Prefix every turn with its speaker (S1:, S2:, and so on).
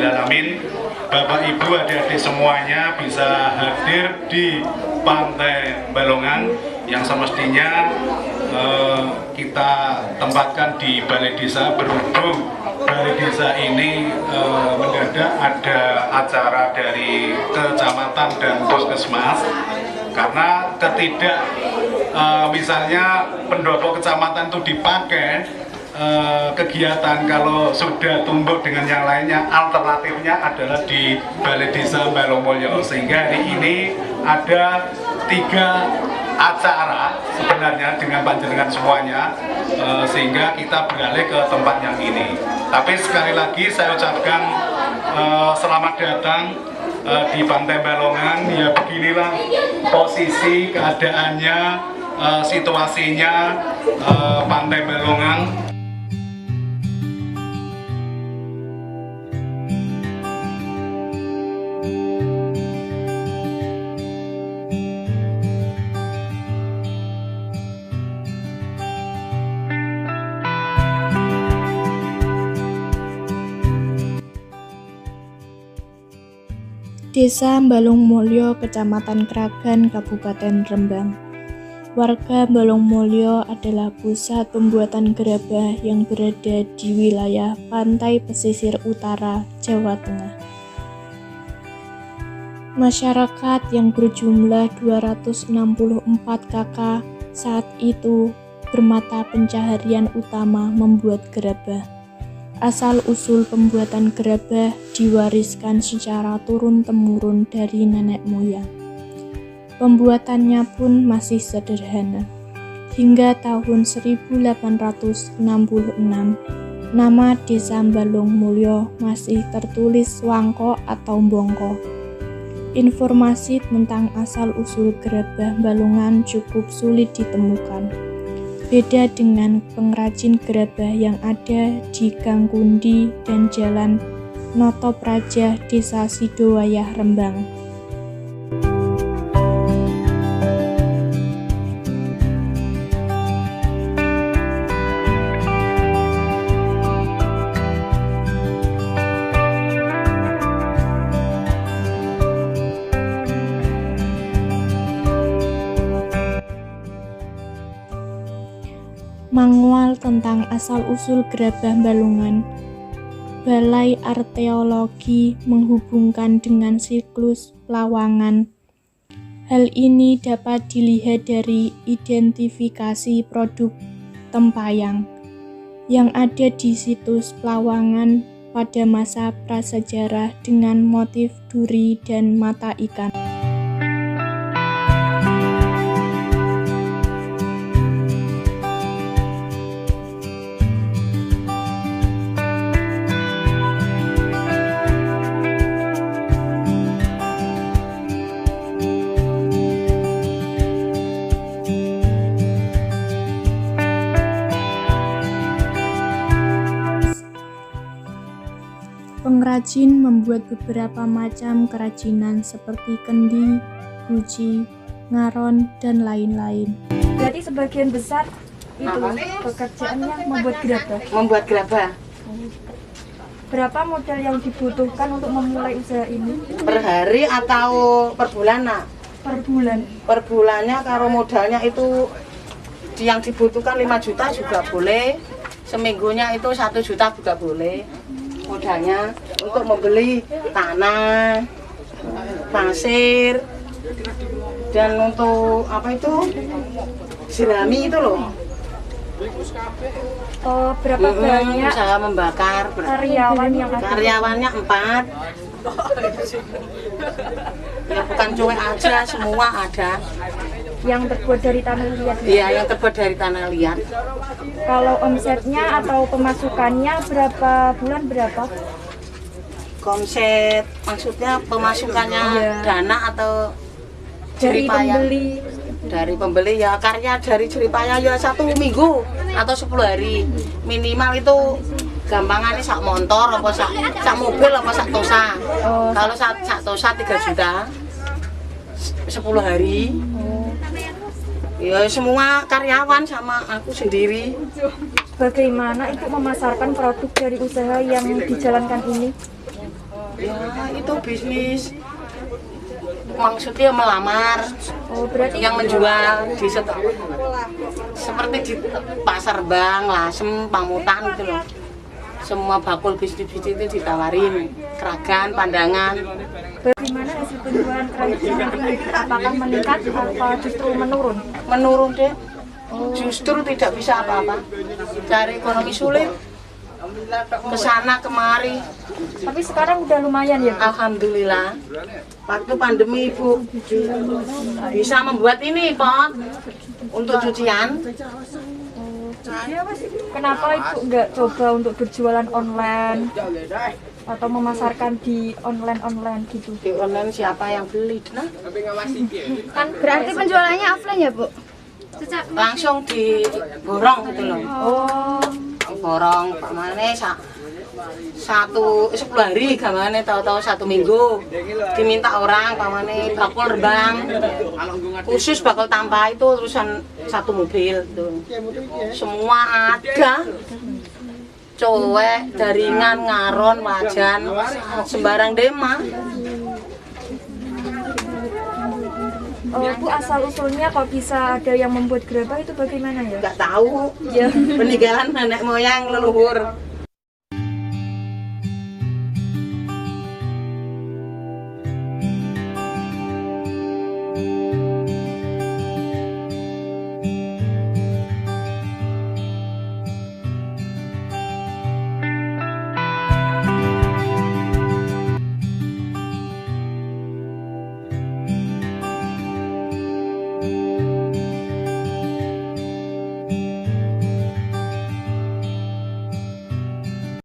S1: Alamin. Bapak Ibu adik-adik semuanya bisa hadir di Pantai Balongan yang semestinya kita tempatkan di Balai Desa. Berhubung Balai Desa ini mendadak ada acara dari kecamatan dan puskesmas, karena misalnya pendopo kecamatan itu dipakai kegiatan kalau sudah tumbuk dengan yang lainnya, alternatifnya adalah di Balai Desa Balongmulyo. Sehingga hari ini ada 3 acara sebenarnya dengan panjenengan semuanya, sehingga kita beralih ke tempat yang ini. Tapi sekali lagi saya ucapkan selamat datang di Pantai Balongan. Ya beginilah posisi keadaannya, situasinya Pantai Balongan.
S2: Desa Balongmulyo, Kecamatan Kragan, Kabupaten Rembang. Warga Balongmulyo adalah pusat pembuatan gerabah yang berada di wilayah pantai pesisir utara Jawa Tengah. Masyarakat yang berjumlah 264 kakak saat itu bermata pencaharian utama membuat gerabah. Asal-usul pembuatan gerabah diwariskan secara turun-temurun dari nenek moyang. Pembuatannya pun masih sederhana. Hingga tahun 1866, nama Desa Balongmulyo masih tertulis Wangko atau Bongko. Informasi tentang asal-usul gerabah Balongan cukup sulit ditemukan. Beda dengan pengrajin gerabah yang ada di Gang Kundi dan Jalan Notopraja, Desa Sidowayah, Rembang. Manual tentang asal-usul gerabah Balongan. Balai Arkeologi menghubungkan dengan siklus Plawangan. Hal ini dapat dilihat dari identifikasi produk tempayang yang ada di situs Plawangan pada masa prasejarah dengan motif duri dan mata ikan. Pengrajin membuat beberapa macam kerajinan seperti kendi, guci, ngaron, dan lain-lain.
S3: Berarti sebagian besar itu pekerjaannya membuat gerabah.
S4: Membuat gerabah.
S3: Berapa modal yang dibutuhkan untuk memulai usaha ini?
S4: Per hari atau per bulan, Nak?
S3: Per bulan.
S4: Per bulannya kalau modalnya itu yang dibutuhkan 5 juta juga boleh. Seminggunya itu 1 juta juga boleh. Modalnya untuk membeli tanah, pasir, dan untuk apa itu jerami itu loh.
S3: Berapa banyak
S4: usaha membakar
S3: karyawan yang ada?
S4: Karyawannya 4. Ya bukan cuek aja, semua ada.
S3: Yang terbuat dari tanah liat?
S4: Iya, yang terbuat dari tanah liat.
S3: Kalau omsetnya atau pemasukannya berapa bulan berapa?
S4: Omset maksudnya pemasukannya dana atau
S3: Dari
S4: jeripaya?
S3: pembeli?
S4: Dari pembeli ya, karya dari jeripaya ya 1 minggu atau 10 hari minimal. Itu gampangannya sak motor apa sak mobil apa sak tosa. Kalau sak tosa 3 juta 10 hari. Ya semua karyawan sama aku sendiri.
S3: Bagaimana Ibu memasarkan produk dari usaha yang dijalankan ini?
S4: Ya itu bisnis. Maksudnya melamar.
S3: Oh, berarti
S4: Yang menjual di seperti di pasar Bang, Lasem, Pamutan gitu loh. Semua bakul bisnis-bisnis itu ditawarin, keragan, pandangan.
S3: bagaimana hasil penjualan kerajinan ini? Apakah meningkat atau justru menurun?
S4: Menurun deh. Justru tidak bisa apa-apa. Cari ekonomi sulit. Kesana kemari.
S3: Tapi sekarang udah lumayan ya, Bu?
S4: Alhamdulillah. Waktu pandemi Ibu bisa membuat ini pot untuk cucian.
S3: Kenapa Ibu nggak coba untuk berjualan online atau memasarkan di online gitu?
S4: Di online siapa yang beli? Nah,
S3: Kan
S5: Berarti penjualannya offline ya, Bu?
S4: langsung diborong gitu loh.
S3: oh,
S4: Borong pamane 10 hari gamane tahu-tahu 1 minggu diminta orang pamane bakul rebang khusus bakul tanpa itu terusan 1 mobil tuh. Semua ada. Cowek, jaringan, ngaron, wajan, sembarang dema.
S3: Bu, asal usulnya kok bisa ada yang membuat gerabah itu bagaimana ya?
S4: Nggak tahu.
S3: Ya.
S4: Peninggalan nenek moyang leluhur.